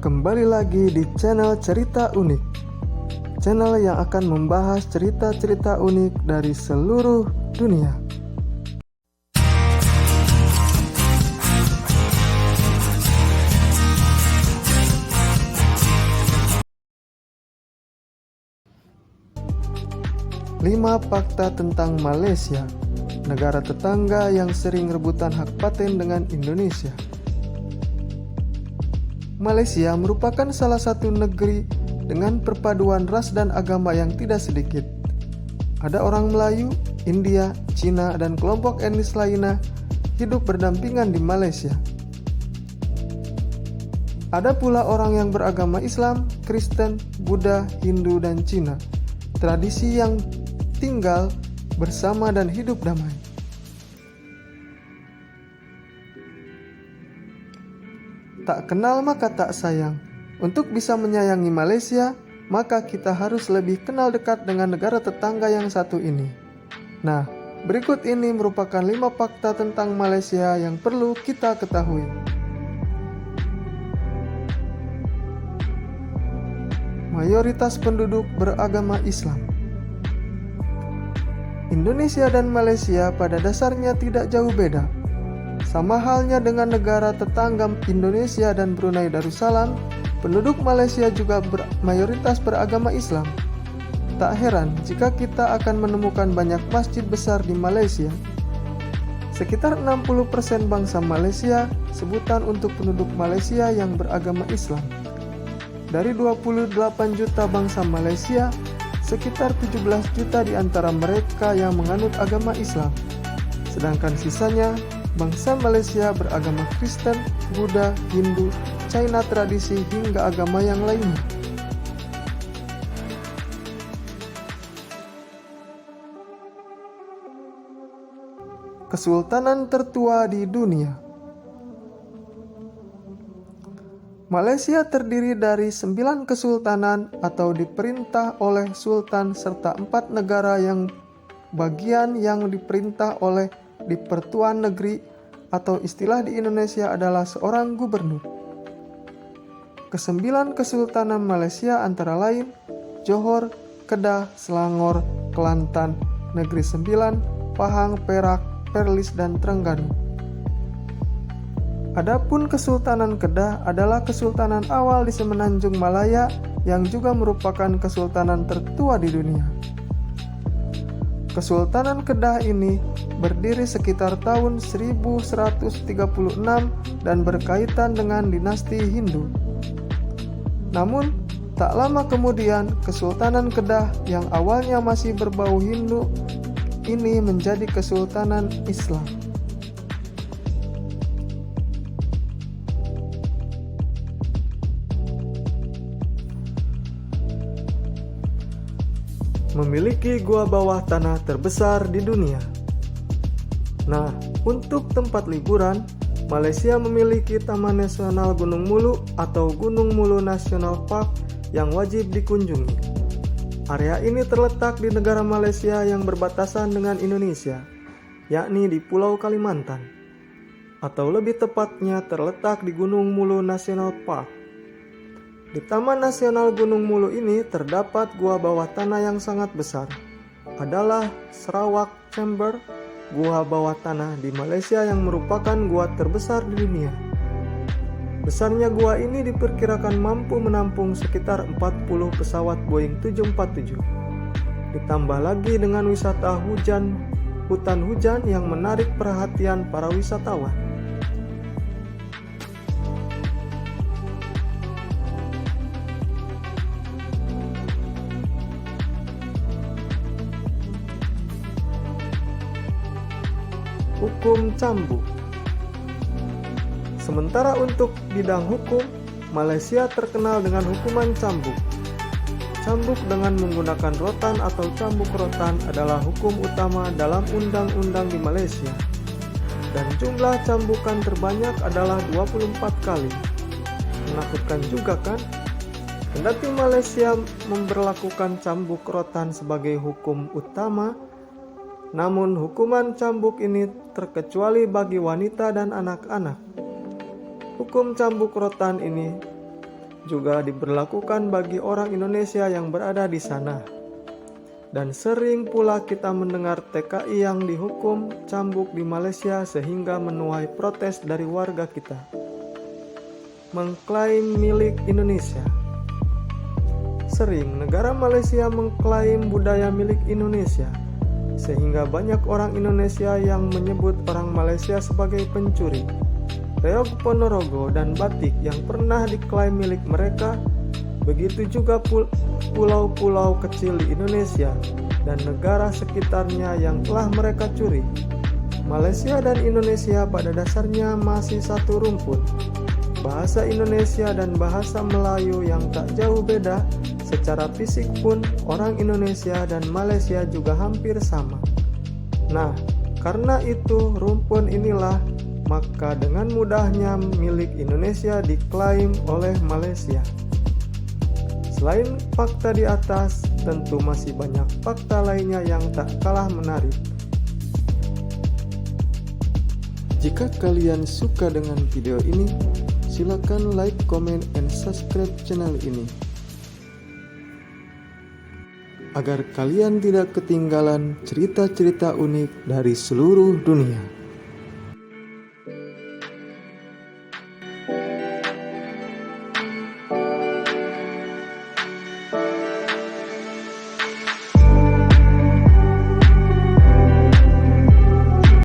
Kembali lagi di channel Cerita Unik, channel yang akan membahas cerita-cerita unik dari seluruh dunia. Lima fakta tentang Malaysia, negara tetangga yang sering rebutan hak paten dengan Indonesia. Malaysia merupakan salah satu negeri dengan perpaduan ras dan agama yang tidak sedikit. Ada orang Melayu, India, Cina, dan kelompok etnis lainnya hidup berdampingan di Malaysia. Ada pula orang yang beragama Islam, Kristen, Buddha, Hindu, dan Cina. Tradisi yang tinggal bersama dan hidup damai. Tak kenal maka tak sayang. Untuk bisa menyayangi Malaysia, maka kita harus lebih kenal dekat dengan negara tetangga yang satu ini. Nah, berikut ini merupakan 5 fakta tentang Malaysia yang perlu kita ketahui. Mayoritas penduduk beragama Islam. Indonesia dan Malaysia pada dasarnya tidak jauh beda. Sama halnya dengan negara tetangga Indonesia dan Brunei Darussalam, penduduk Malaysia juga mayoritas beragama Islam. Tak heran jika kita akan menemukan banyak masjid besar di Malaysia. Sekitar 60% bangsa Malaysia sebutan untuk penduduk Malaysia yang beragama Islam. Dari 28 juta bangsa Malaysia, sekitar 17 juta di antara mereka yang menganut agama Islam. Sedangkan sisanya bangsa Malaysia beragama Kristen, Buddha, Hindu, China tradisi hingga agama yang lainnya. Kesultanan tertua di dunia. Malaysia terdiri dari 9 kesultanan atau diperintah oleh sultan serta 4 negara yang bagian yang diperintah oleh di Pertuan Negeri atau istilah di Indonesia adalah seorang gubernur. Kesembilan kesultanan Malaysia antara lain Johor, Kedah, Selangor, Kelantan, Negeri Sembilan, Pahang, Perak, Perlis, dan Terengganu. Adapun Kesultanan Kedah adalah kesultanan awal di Semenanjung Malaya yang juga merupakan kesultanan tertua di dunia. Kesultanan Kedah ini berdiri sekitar tahun 1136 dan berkaitan dengan dinasti Hindu. Namun, tak lama kemudian Kesultanan Kedah yang awalnya masih berbau Hindu ini menjadi Kesultanan Islam. Memiliki gua bawah tanah terbesar di dunia. Nah, untuk tempat liburan, Malaysia memiliki Taman Nasional Gunung Mulu atau Gunung Mulu National Park yang wajib dikunjungi. Area ini terletak di negara Malaysia yang berbatasan dengan Indonesia, yakni di Pulau Kalimantan. Atau lebih tepatnya terletak di Gunung Mulu National Park. Di Taman Nasional Gunung Mulu ini terdapat gua bawah tanah yang sangat besar. Adalah Sarawak Chamber, gua bawah tanah di Malaysia yang merupakan gua terbesar di dunia. Besarnya gua ini diperkirakan mampu menampung sekitar 40 pesawat Boeing 747. Ditambah lagi dengan wisata hutan hujan yang menarik perhatian para wisatawan. Hukum cambuk. Sementara untuk bidang hukum, Malaysia terkenal dengan hukuman cambuk. Cambuk dengan menggunakan rotan atau cambuk rotan adalah hukum utama dalam undang-undang di Malaysia. Dan jumlah cambukan terbanyak adalah 24 kali. Menakutkan juga kan? Kendati Malaysia memberlakukan cambuk rotan sebagai hukum utama, namun hukuman cambuk ini terkecuali bagi wanita dan anak-anak. Hukum cambuk rotan ini juga diberlakukan bagi orang Indonesia yang berada di sana. Dan sering pula kita mendengar TKI yang dihukum cambuk di Malaysia sehingga menuai protes dari warga kita. Mengklaim milik Indonesia. Sering negara Malaysia mengklaim budaya milik Indonesia, sehingga banyak orang Indonesia yang menyebut orang Malaysia sebagai pencuri. Reog Ponorogo dan batik yang pernah diklaim milik mereka, begitu juga pulau-pulau kecil di Indonesia dan negara sekitarnya yang telah mereka curi. Malaysia dan Indonesia pada dasarnya masih satu rumpun. Bahasa Indonesia dan bahasa Melayu yang tak jauh beda, secara fisik pun orang Indonesia dan Malaysia juga hampir sama. Nah, karena itu rumpun inilah, maka dengan mudahnya milik Indonesia diklaim oleh Malaysia. Selain fakta di atas, tentu masih banyak fakta lainnya yang tak kalah menarik. Jika kalian suka dengan video ini, silakan like, comment, and subscribe channel ini agar kalian tidak ketinggalan cerita-cerita unik dari seluruh dunia.